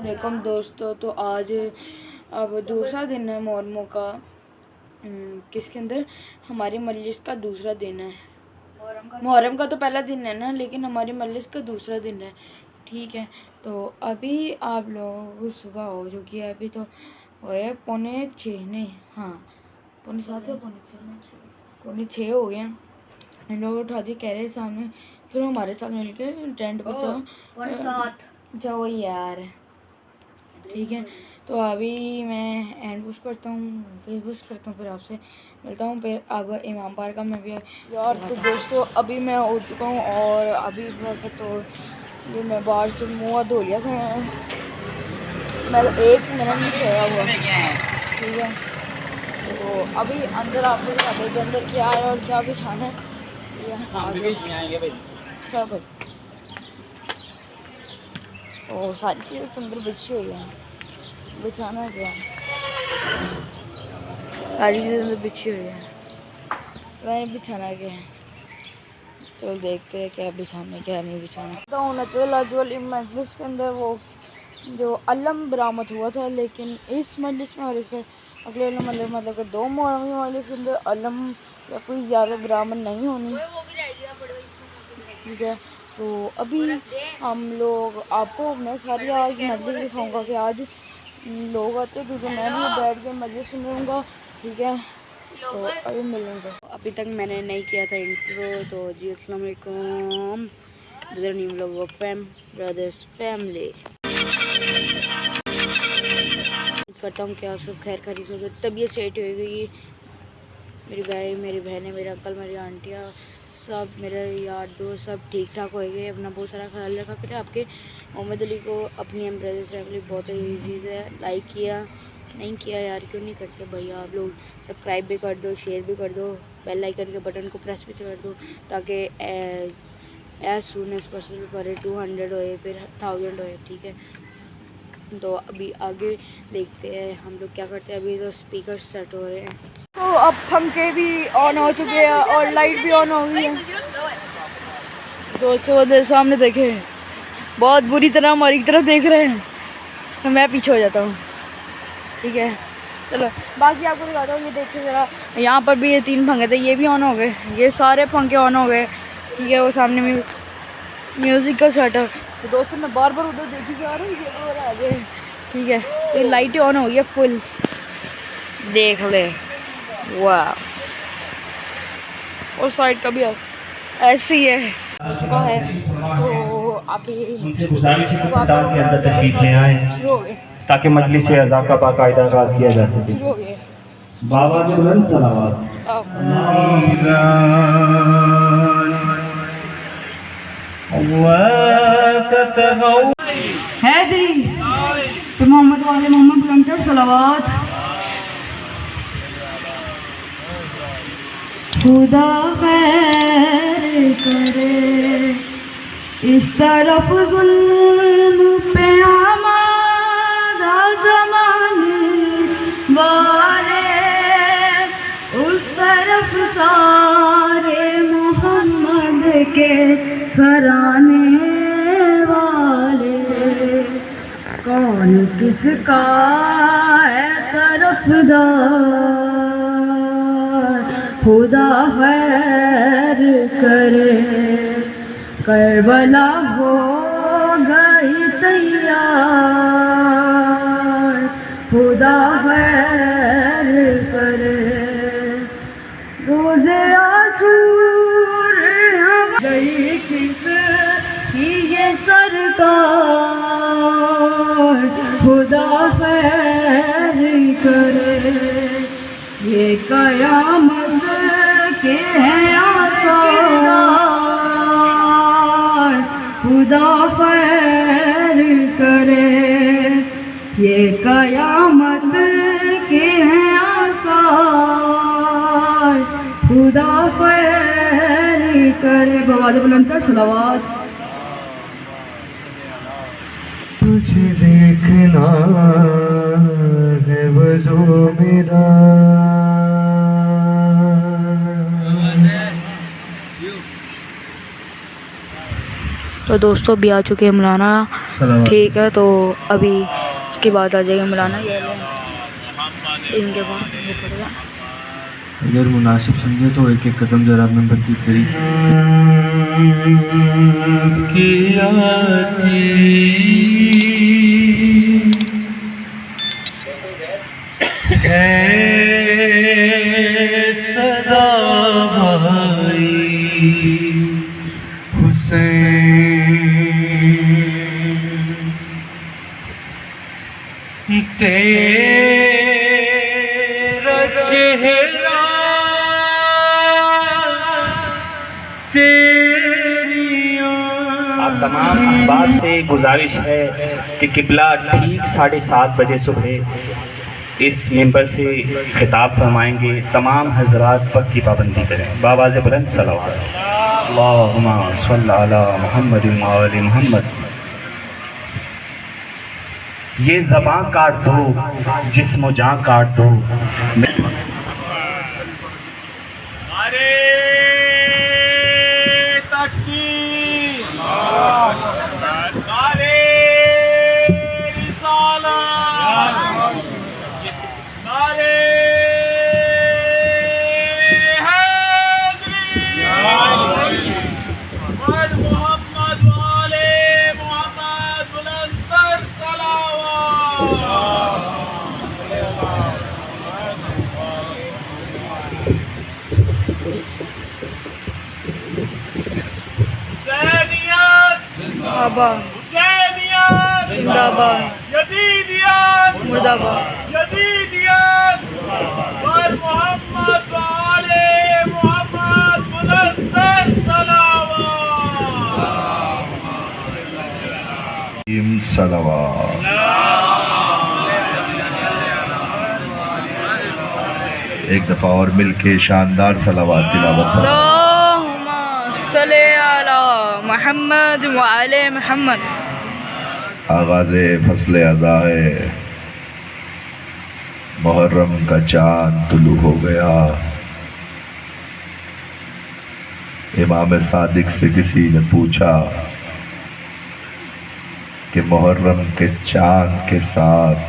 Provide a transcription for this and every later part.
वालेकुम दोस्तों, तो आज अब दूसरा दिन है मोहर्रम का। किसके अंदर? हमारी मजलिस का दूसरा दिन है। मुहर्रम का तो पहला दिन है ना, लेकिन हमारी मजलिस का दूसरा दिन है। ठीक है, तो अभी आप लोग सुबह हो चुकी है। अभी तो हो है 6:45 नहीं, हाँ 6:45 या 6:45 हो गए हैं। इन लोग उठा दी, कह रहे सामने तो हमारे साथ मिलके टेंट पर जाओ वही यार। ठीक है, तो अभी मैं हैंड पुश करता हूँ, फेस पुश करता हूँ, फिर आपसे मिलता हूँ। फिर अब इमाम पार का मैं भी यार। तो दोस्तों अभी मैं उठ चुका हूँ और अभी तो ये मैं बाहर से मुँह धो लिया था। मैं 1 मिनट में सोया हुआ। ठीक है, तो अभी अंदर आपको दिखा दें कि अंदर क्या है और क्या बिछाना है। अच्छा भाई, तो सारी चीज़ें तो अंदर बिछी हुई हैं। बिछाना क्या है, सारी चीज़ें अंदर बिछी हुई है, नहीं बिछाना क्या है। तो देखते हैं क्या बिछाना क्या नहीं बिछाना। तो मजलिस के अंदर वो जो अलम बरामद हुआ था, लेकिन इस मजलिस में और अगले मतलब कि 2 मुहर्रम मजलिस के अंदर अलम या कोई ज़्यादा बरामद नहीं होनी। ठीक है, तो अभी हम लोग आपको मैं सारी आज मजलिस दिखाऊंगा कि आज लोग आते, क्योंकि मैं भी बैठ के मजलिस सुनूंगा। ठीक है, तो अभी मिलेंगे। अभी तक मैंने नहीं किया था इंट्रो, तो जी अस्सलाम वालेकुम brother new vlog fam brothers family. करता हूँ कि आप सब खैर खरीद हो, तबीयत सेट हो गई। मेरी भाई, मेरी बहनें, मेरे अंकल, मेरी आंटियाँ, सब मेरे यार दोस्त सब ठीक ठाक हो गए। अपना बहुत सारा ख्याल रखा करें। आपके मोहम्मद अली को अपनी ब्रदर्स फैमिली बहुत ईजी है। लाइक किया नहीं किया यार, क्यों नहीं करते भैया आप लोग? सब्सक्राइब भी कर दो, शेयर भी कर दो, बेल आइकन के बटन को प्रेस भी कर दो, ताकि एज सून एज पॉसिबल पर 200 होए, फिर 1000 होए। ठीक है, तो अभी आगे देखते हैं हम लोग क्या करते हैं। अभी तो स्पीकर सेट हो रहे हैं, तो अब पंखे भी ऑन हो चुके हैं और लाइट भी ऑन हो गई है। दोस्तों उधर सामने देखे, बहुत बुरी तरह हमारी तरफ देख रहे हैं, तो मैं पीछे हो जाता हूँ। ठीक है, चलो बाकी आपको दिखाता हूँ। ये देखिए ज़रा, यहाँ पर भी ये 3 पंखे थे, ये भी ऑन हो गए, ये सारे पंखे ऑन हो गए। ठीक है, वो सामने में म्यूज़िक का सेटअप। तो दोस्तों मैं बार बार उधर देखी जा रही हूँ, ये आ गए। ठीक है, ये लाइटें ऑन हो गई है फुल, देख ले वाह। और साइड का भी ऐसे ही है, चुका है। तो अभी उनसे गुजारिश है कि किताब के अंदर तशरीफ ले आए ताकि मजलिस से अज़ा का बाकायदा आगाज़ किया जा सके। बाबा के बुलंद सलावत। हैदरी तो मोहम्मद वाले मोहम्मद बुलंद सलावत। खुदा खैर करे, इस तरफ जुल्म पे आमादा ज़माने वाले, उस तरफ सारे मोहम्मद के घराने वाले। कौन किसका है तरफदार, खुदा खैर करे। करबला हो गई तैयार, खुदा खैर करे। रोज़े आशूर गई किस की ये सरकार, खुदा खैर करे। ये कयामत के हैं आसार, खुदा खैर करे। ये कयामत के हैं आसार, खुदा खैर करे। बवाज़ बुलंद सलावत। तुझे देखना है वजो मेरा, तो दोस्तों भी आ चुके हैं मौलाना ٹھیک ہے، تو ابھی اس کے بعد آ جائے گا مولانا، ان کے بعد یہ پڑے گا. اگر مناسب سمجھے تو ایک ایک قدم ذرا ممبر کی طریق کی آتی ہے صدا بھائی حسین، تیرا چہرہ آپ تمام احباب سے گزارش ہے کہ قبلہ ٹھیک 7:30 بجے صبح اس ممبر سے خطاب فرمائیں گے. تمام حضرات وقت کی پابندی کریں. بآواز بلند صلوات. اللہم صل علی محمد وآل محمد. یہ زباں کاٹ دو، جسم و جاں کاٹ دو. زندہ باد، مرد آباد. محمد والے محمد بلندر صلوات. ایک دفعہ اور مل کے شاندار صلوات تلاوت فرمائیں. اللہم صلی علی محمد وعلی محمد. آغاز فصل اضاء محرم کا چاند طلوع ہو گیا. امام صادق سے کسی نے پوچھا کہ محرم کے چاند کے ساتھ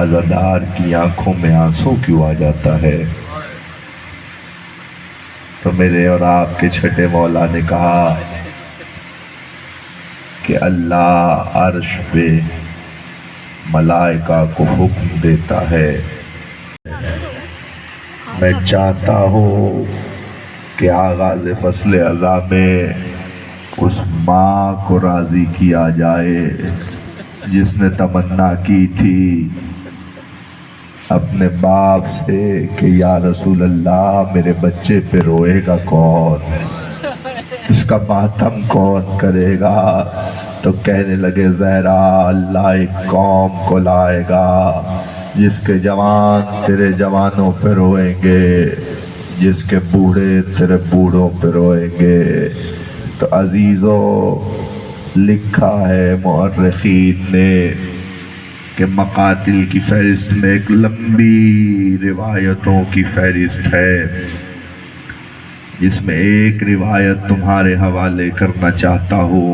عزادار کی آنکھوں میں آنسو کیوں آ جاتا ہے؟ تو میرے اور آپ کے چھٹے مولا نے کہا کہ اللہ عرش پہ ملائکہ کو حکم دیتا ہے. میں چاہتا ہوں کہ آغاز فصل اضاء میں اس ماں کو راضی کیا جائے جس نے تمنا کی تھی اپنے باپ سے کہ یا رسول اللہ میرے بچے پہ روئے گا کون، اس کا ماتم کون کرے گا؟ تو کہنے لگے زہرا اللہ ایک قوم کو لائے گا جس کے جوان تیرے جوانوں پہ روئیں گے، جس کے بوڑھے تیرے بوڑھوں پہ روئیں گے. تو عزیزو، لکھا ہے مورخین نے کہ مقاتل کی فہرست میں ایک لمبی روایتوں کی فہرست ہے جس میں ایک روایت تمہارے حوالے کرنا چاہتا ہوں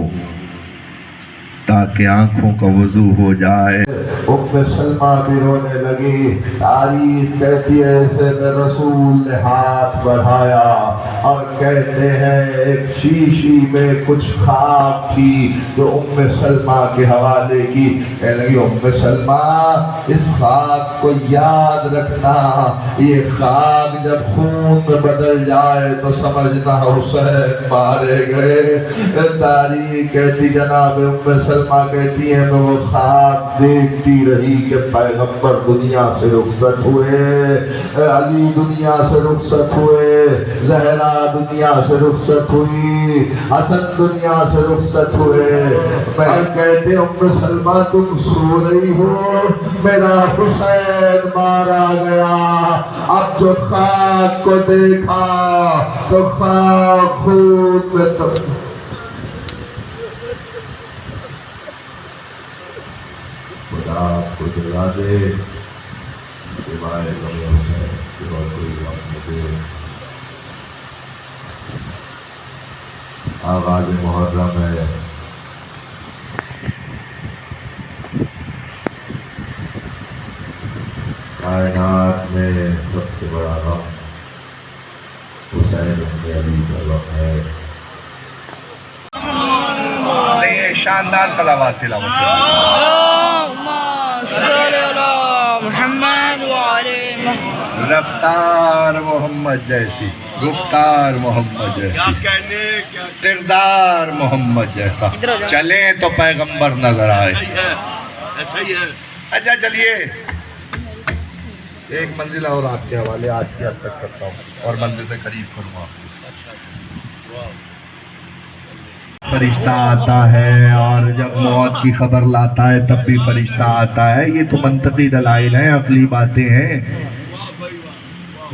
تاکہ آنکھوں کا وضو ہو جائے. ام سلمہ بھی رونے لگی. تاریخ کہتی ہے ایسے میں رسول نے ہاتھ بڑھایا اور کہتے ہیں ایک شیشی میں کچھ خاک تھی جو ام سلمہ کے حوالے کی. کہنے لگی ام سلمہ اس خاک کو یاد رکھنا، یہ خاک جب خون میں بدل جائے تو سمجھنا حسین مارے گئے. تاریخ کہتی جناب ام سلمہ کہتی ہیں میں وہ خاک دیکھتی رہی کہ پیغمبر دنیا سے رخصت ہوئے، علی دنیا سے رخصت ہوئے، زہرا دنیا سے رخصت ہوئی، حسن دنیا سے رخصت ہوئے. میں کہتے ام سلمہ تم سو رہی ہو، میرا حسین مارا گیا. اب جو خاک کو دیکھا تو خاک خون میں خدا آپ کو جلا دے سوائے غم حسین کہ اور کوئی وقت نہ دے. آغاز محرم ہے، कायनात में सबसे बड़ा गम हुसैन इब्न अली का गम है। नहीं, एक शानदार सलावत तिलावत रफ्तार मोहम्मद जैसी, गुफ्तार मोहम्मद जैसी, किरदार मोहम्मद जैसा, चले तो पैगंबर नजर आए। अच्छा चलिए, एक मंजिल और आपके हवाले आज की हद तक करता हूँ और मंजिल से करीब करूँगा। फरिश्ता आता है और जब मौत की खबर लाता है तब भी फरिश्ता आता है। ये तो मंतकी दलाइल हैं, अकली बातें हैं।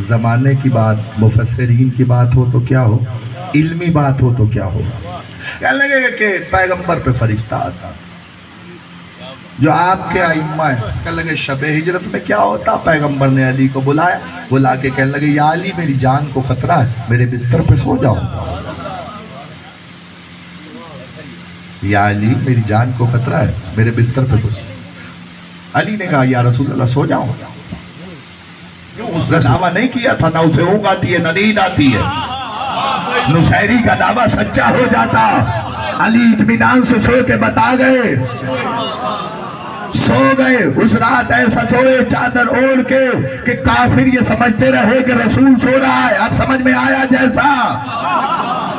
ज़माने की बात, मुफस्सिरीन की बात हो तो क्या हो, इल्मी बात हो तो क्या हो। क्या लगेगा कि पैगंबर पे फरिश्ता आता, जो आपके आइम्मा है। क्या लगे शबे हिजरत में क्या होता, पैगंबर ने अली को बुलाया, बुला के कहने लगे या अली मेरी जान को खतरा है, मेरे बिस्तर पे सो जाओ। या अली मेरी जान को खतरा है, मेरे बिस्तर पे सो। अली ने कहा या रसूल अल्लाह सो जाओ। क्यों, उसने दावा नहीं किया था, ना उसे ऊँग आती है ना नींद आती है। नुसैरी का दावा सच्चा हो जाता। अली इत्मीनान से सो के बता गए, सो गए। उस रात ऐसा सोए चादर ओढ़ के कि काफिर ये समझते रहे कि रसूल सो रहा है। अब समझ में आया जैसा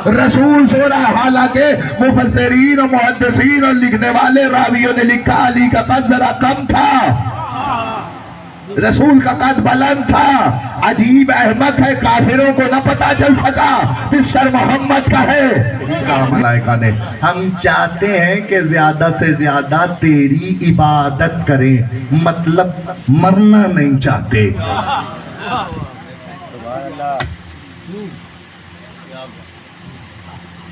रसूल सो रहा है। हालांकि मुफस्सिरीन और मुहद्दिसीन और लिखने वाले रावियों ने लिखा अली का कद जरा कम था, रसूल का कद बुलंद था। अजीब अहमक है, काफिरों को न पता चल सका बिस्तर मोहम्मद का है। कहा मलाइका ने, हम चाहते हैं कि ज्यादा से ज्यादा तेरी इबादत करें, मतलब मरना नहीं चाहते।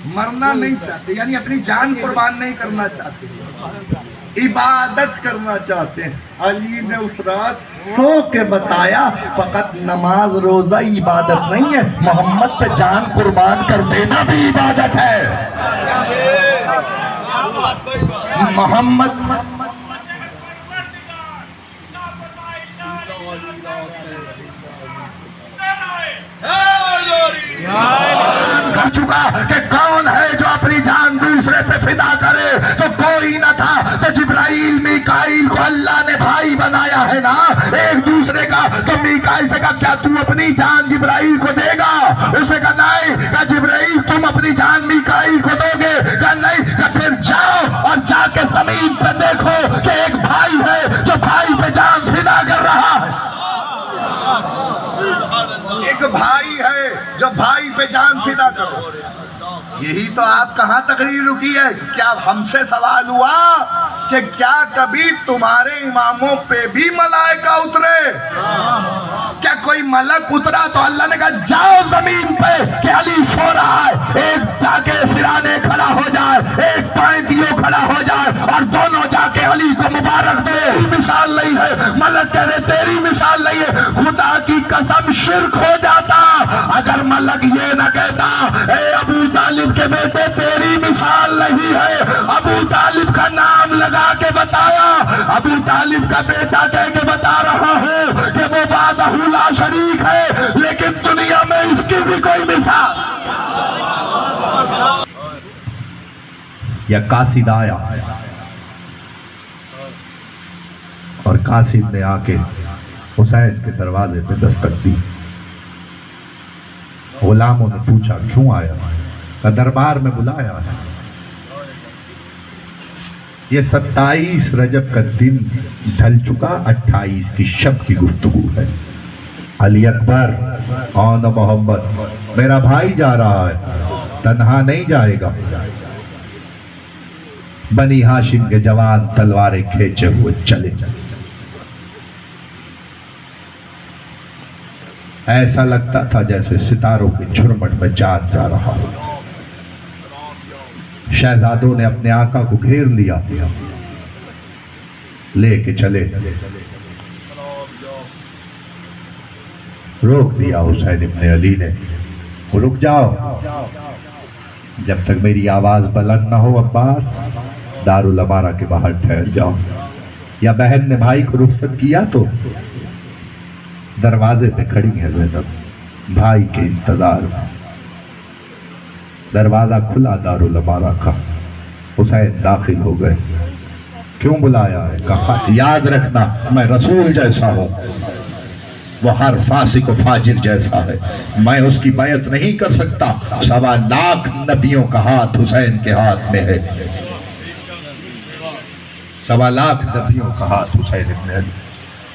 मरना नहीं चाहते यानी अपनी जान कुर्बान नहीं करना चाहते, इबादत करना चाहते हैं। अली ने उस रात सो के बताया फकत नमाज रोजा इबादत नहीं है, मोहम्मद पे जान कुर्बान कर देना भी इबादत है। मोहम्मद कर चुका कि कौन है जो अपनी जान दूसरे पे फिदा करे, तो कोई न था। तो जिब्राइल मीकाइल को अल्लाह ने भाई बनाया है ना एक दूसरे का। तो मीकाइल से कहा क्या तू अपनी जान जिब्राइल को देगा? उसने कहा नहीं। कहा जिब्राइल तुम अपनी जान मीकाइल को दोगे? कहा नहीं। कहा फिर जाओ और जाके जमीन पे देखो कि एक भाई है जो भाई पे जान फिदा कर रहा है। एक भाई है जो भाई पे जान फिदा करो। यही तो आप कहाँ तकरीर रुकी है? क्या हमसे सवाल हुआ कि क्या कभी तुम्हारे इमामों पे भी मलाइका उतरे? क्या कोई मलक उतरा तो अल्लाह ने कहा जाओ जमीन पे कि अली सो रहा है, एक जाके सिराने खड़ा हो जाए, एक पैंतियों खड़ा हो जाए और दोनों जाके अली को मुबारक दे। मिसाल नहीं है, मलक कह रहे तेरी मिसाल नहीं है। खुदा की कसम शिर्क हो जाता अगर मलक ये न कहता ए अबू तालिब के बेटे तेरी मिसाल नहीं है। अबू तालिब का नाम लगा के बताया, अबू तालिब का बेटा कह के बता रहा हूँ कि वो वादहू ला शरीक है, लेकिन दुनिया में इसकी भी कोई मिसाल। या कासिद आया और कासिद ने आके हुसैन के दरवाजे पे दस्तक दी। गुलामों ने पूछा क्यों आया? का दरबार में बुलाया है। ये 27 रजब का दिन ढल चुका, 28 की शब की गुफ्तगू है। अली अकबर कौन मोहम्मद मेरा भाई जा रहा है, तन्हा नहीं जाएगा। बनी हाशिम के जवान तलवारें खींचे हुए चले। ऐसा लगता था जैसे सितारों के झुरमट में चांद जा रहा हो। शहजादों ने अपने आका को घेर लिया, लेके चले। रोक दिया हुसैन इब्न अली ने, रुक जाओ, जब तक मेरी आवाज बुलंद ना हो अब्बास दारुल अमारा के बाहर ठहर जाओ। या बहन ने भाई को रुखसत किया तो दरवाजे पे खड़ी है ज़ैनब भाई के इंतजार में। दरवाजा खुला दारुल अमारा का, हुसैन दाखिल हो गए। क्यों बुलाया है? कहा याद रखना मैं रसूल जैसा हूँ, वो हर फासिक फाजिर जैसा है, मैं उसकी बैत नहीं कर सकता। 1.25 लाख नबियों का हाथ हुसैन के हाथ में है, 1.25 लाख नबियों का हाथ हुसैन इब्न अली।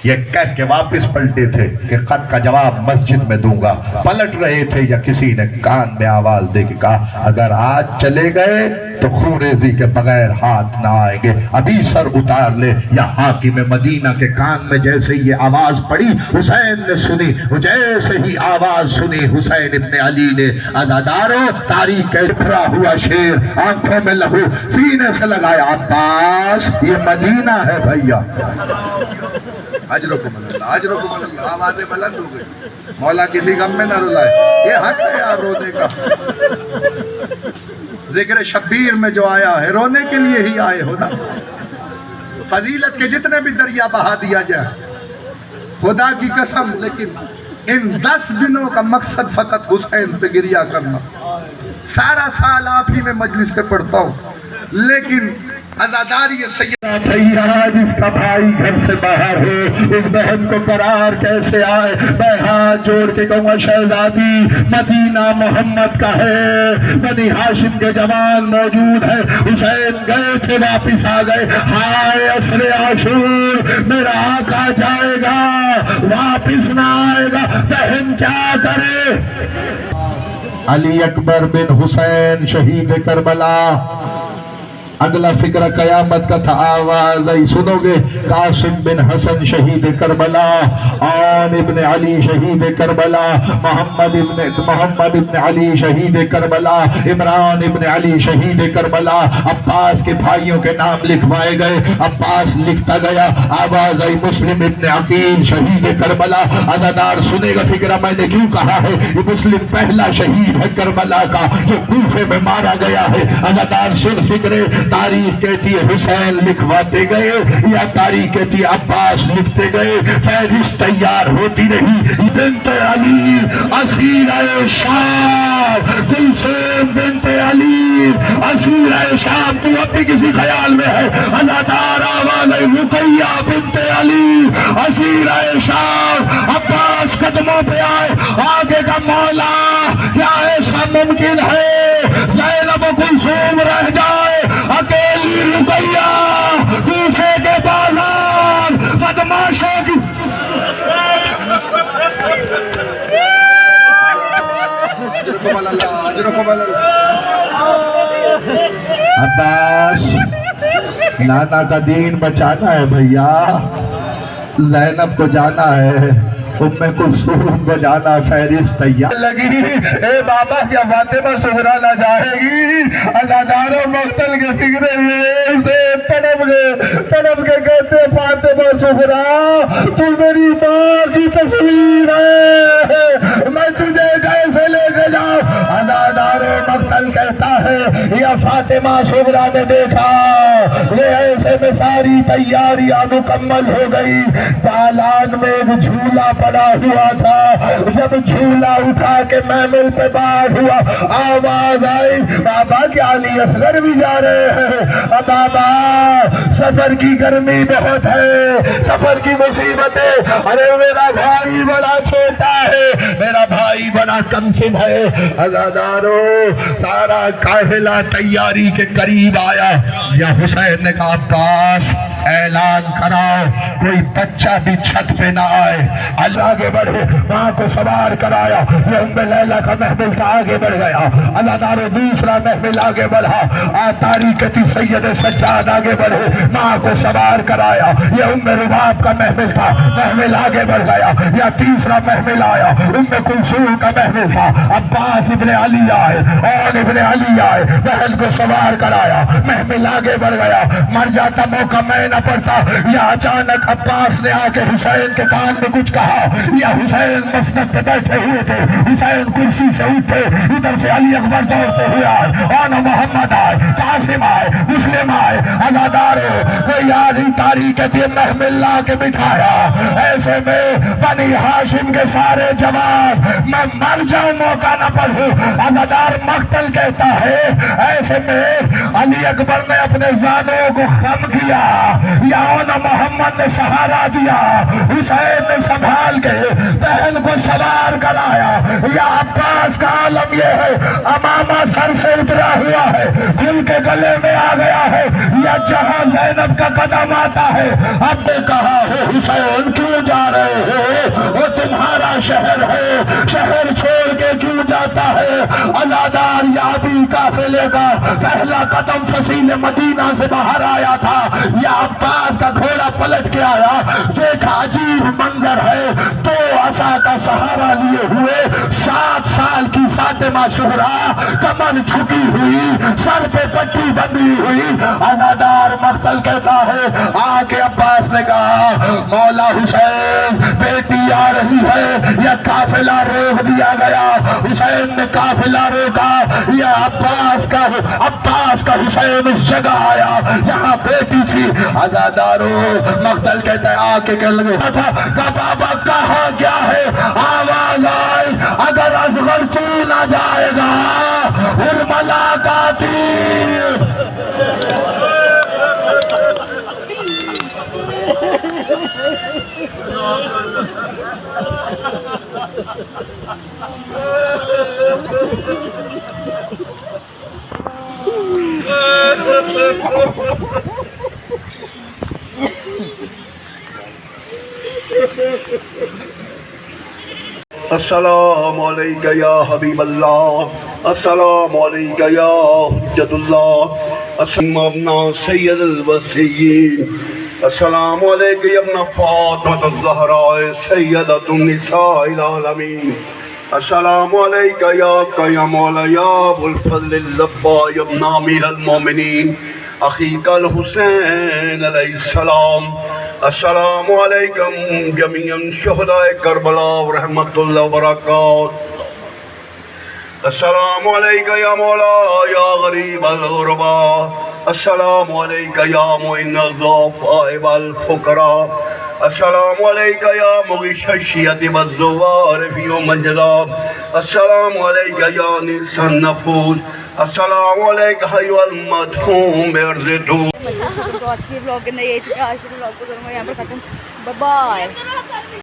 ये कह के वापस पलटे थे कि खत का जवाब मस्जिद में दूंगा। पलट रहे थे या किसी ने कान में आवाज दे के कहा अगर आज चले गए तो खूरेजी के बगैर हाथ ना आएंगे, अभी सर उतार ले। या हाकिम मदीना के कान में जैसे ये आवाज पड़ी, हुसैन ने सुनी, जैसे ही आवाज सुनी हुसैन इब्न अली ने, अदादारो तारीख के उभरा हुआ शेर, आंखों में लहू, सीने से लगाया, अब्बास ये मदीना है भैया। अजरकुमुल्लाह, आवाजें बुलंद हो गई। मौला किसी गम में ना रुलाए, ये हक है यार रोने का। जिक्र शब्बीर में जो आया है रोने के लिए ही आए हो ना। फजीलत के जितने भी दरिया बहा दिया जाए, खुदा की कसम, लेकिन इन 10 दिनों का मकसद फकत हुसैन पे गिरिया करना। सारा साल आप ही में मजलिस पे पढ़ता हूँ, लेकिन अज़ादारी सैयदा भैया जिसका भाई घर से बाहर हो, उस बहन को करार कैसे आए। मैं हाथ जोड़ के कहूँगा शहजादी मदीना मोहम्मद का है, बनी हाशिम के जवान मौजूद है। हुसैन गए थे वापिस आ गए। हाय असरे आशूर, मेरा आका जाएगा वापिस ना आएगा, बहन क्या करे। अली अकबर बिन हुसैन शहीद करबला। अगला फिक्र कयामत का था, आवाज आई सुनोगे। कासिम बिन हसन शहीद करबला, आन इब्न अली शहीद करबला, मोहम्मद इब्न अली शहीद करबला, इमरान इब्न अली शहीद करबला। अब्बास के भाइयों के नाम लिखवाए गए। अब्बास लिखता गया, आवाज आई मुस्लिम इब्न अकील शहीद करबला। अदादार सुनेगा फिक्र मैंने क्यों कहा है, ये मुस्लिम पहला शहीद है करबला का जो कूफे में मारा गया है। अदादार सुन फिक्रे, तारीख कहती है हुसैन लिखवाते गए या तारीख कहती है अब्बास लिखते गए। फहरिस्त तैयार होती रही। बिन्त अली असीर शाम, गुलसूम बिन्त अली असीर शाम, तू अब भी किसी ख्याल में है। अदादार आवाज रुकैया बिन्त अली असीर शाम। अब्बास कदमों पे आए, आगे का मौला, क्या ऐसा मुमकिन है ज़ैनब गुलसूम रह जाए, अकेली रुकैया कूफे के बाजार बदमाशों की। अब्बास नाना का दीन बचाना है भैया, ज़ैनब को जाना है, उम्मे कुलसूम को जाना। फहरिस्त तैयार लगी। ए बाबा क्या फातिमा सुगरा ला जाएगी। अज़ादारों मक्तल के फिक्रे से तड़प के कहते फातिमा सुगरा तू मेरी माँ की तस्वीर है, मैं तुझे कैसे लेके जाऊं। अज़ादारों मक्तल कहता है या फातिमा सुगरा ने देखा ये ऐसे में सारी तैयारियां मुकम्मल हो गई। दालान में एक झूला पड़ा हुआ था, जब झूला उठा के महमिल पे बाढ़ हुआ, आवाज आई बाबा क्या अली असगर भी जा रहे हैं। अब बाबा सफर की गर्मी बहुत है, सफर की मुसीबतें, अरे मेरा भाई बड़ा छोटा है, मेरा भाई बड़ा कमसिन है। अज़ादारों सारा काफिला तैयारी के करीब आया। या हुसैन ने कहा अब्बास ऐलान कराओ कोई बच्चा भी छत पे ना आए। अल्लाह आगे बढ़े, माँ को सवार कराया। ये उम्मे लैला का महमिल था, आगे बढ़ गया। अल्लाह दूसरा महमिल आगे बढ़ा। तारीख थी सैयद सज्जाद आगे बढ़े, माँ को सवार कराया। ये उम्मे रुबाब का महमिल था, महमिल आगे बढ़ गया। या तीसरा महमिल आया, उम्मे कुलसूम का महमिल था। अब्बास इब्न अली आए और इब्न अली आए, महल को सवार कराया, महमिल आगे बढ़ गया। मर जाता मौका मैं न पड़ करता, या अचानक अब्बास ने आके हुसैन के कान में कुछ कहा, या हुसैन मसनद पे बैठे हुए थे, हुसैन कुर्सी से उठे, इधर से अली अकबर दौड़ते हुए आए, आना मोहम्मद आए, कासिम आए, मुस्लिम आए, अदादारो कोई याद ही तारीख के महमिल ला के बिठाया। ऐसे में बनी हाशिम के सारे जवान, मैं मर जाऊं मौका न पढ़ूं, अदादार मक्तल कहता है। ऐसे में अली अकबर ने अपने जानों को खम किया, या मोहम्मद ने सहारा दिया, हुसैन ने संभाल के बहन को सवार कराया। या अब्बास का आलम यह है, अमामा सर से उतरा हुआ है, खुल के गले में आ गया है, या जहां ज़ैनब का कदम आता है। अब ने कहा है हुसैन क्यों जा रहे हो, वो तुम्हारा शहर है, शहर छोड़ के क्यों जाता है। अलादार याबी काफिले का पहला कदम फसील मदीना से बाहर आया था, या अब्बास का घोड़ा पलट के आया, देखा अजीब मंजर है, तो असा का सहारा लिए हुए 7 साल की फातिमा शुहरा कमर झुकी हुई, सर पे पट्टी बंधी हुई। अनादार मख्तल कहता है, आके अब्बास ने कहा मौला हुसैन बेटी आ रही है, या काफिला रोक दिया गया। हुसैन ने काफिला रोका, या अब्बास का हुसैन उस जगह आया जहां बेटी थी। अदादारो मख्तल कहता है, आके कह लगे का बाबा कहा क्या है, आवाज आए अगर असगर तू ना जाएगा उर्मला का तीर। अस्सलामु अलैका या हबीब अल्लाह, अस्सलामु अलैका या हुज्जतुल्लाह, अस्सलामु सय्यदुल वसीय्यीन, अस्सलामु अलैका या इब्न फातिमा ज़हरा सय्यदतुन निसाइल आलमीन, अस्सलामु अलैका या मौला या अबुल फज़ल लब्बा या इब्न अमीरुल मोमिनीन अखीकल हुसैन अलैहिस्सलाम, अस्सलामु अलैकुम जमीअन शुहदाए करबला व रहमतुल्लाहि व बरकातुहू, अस्सलामु अलैका या मौला या गरीब अल गुरबा, अस्सलामु अलैका या मुइन ज़ुआफ़ाए वल फ़ुक़रा, अस्सलामु अलैका या मुग़ीश अश-शिय्अति वज़्ज़ुवार फ़ी यौमिल जज़ा, अस्सलामु अलैका या निरसन नफूस, अस्सलामु अलैका अय्युहल मदफ़ून बिअर्ज़ि दूर। तो आज के ब्लॉग के अंदर ये आज के ब्लॉग को करूँगा यहाँ पर खत्म। Bye bye.